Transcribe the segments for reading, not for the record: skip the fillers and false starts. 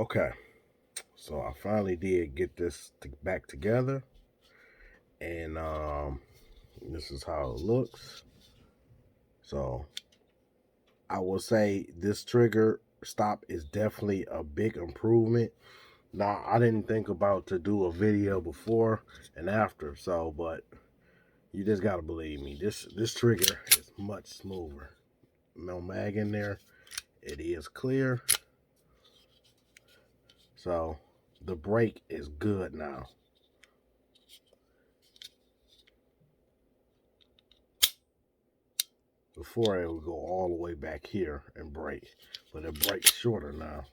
Okay, so I finally did get this back together, and this is how it looks. So I will say this trigger stop is definitely a big improvement. Now, I didn't think about to do a video before and after, so but you just gotta believe me. This trigger is much smoother. No mag in there. It is clear. So the brake is good now. Before it would go all the way back here and brake, but it brakes shorter now.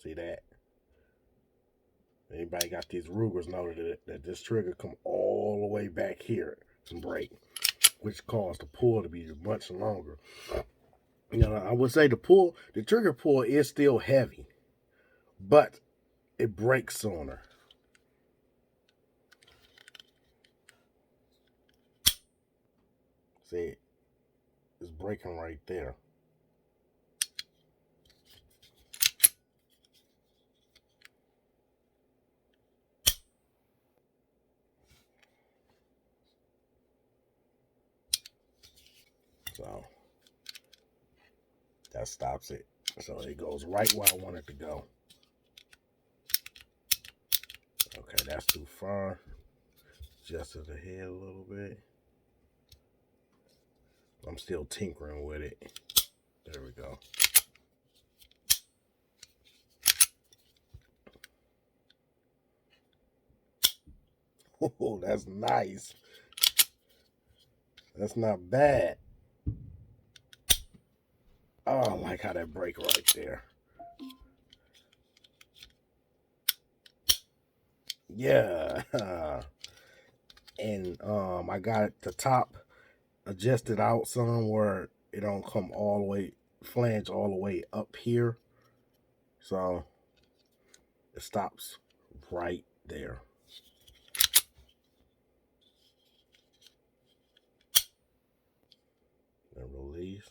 See that? Anybody got these Rugers know that this trigger come all the way back here and brake, which caused the pull to be much longer. You know, I would say the trigger pull is still heavy, but it breaks sooner. See, it's breaking right there. So that stops it. So it goes right where I want it to go. Okay, that's too far. Adjusted the head a little bit. I'm still tinkering with it. There we go. Oh, that's nice. That's not bad. Oh, I like how that brake right there. Yeah. And I got the top adjusted out some where it don't come all the way, flange all the way up here. So it stops right there. And release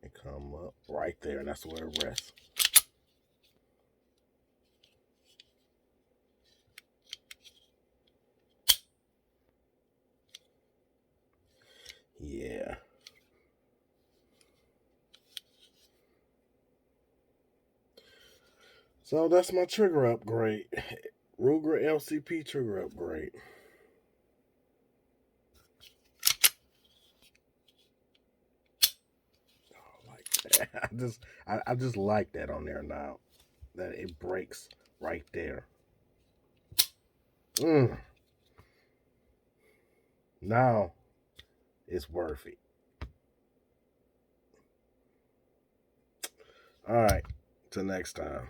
and come up right there, and that's where it rests. Yeah. So that's my trigger upgrade. Ruger LCP trigger upgrade. Oh, like that. I just like that on there now. That it breaks right there. Now it's worth it. All right. Till next time.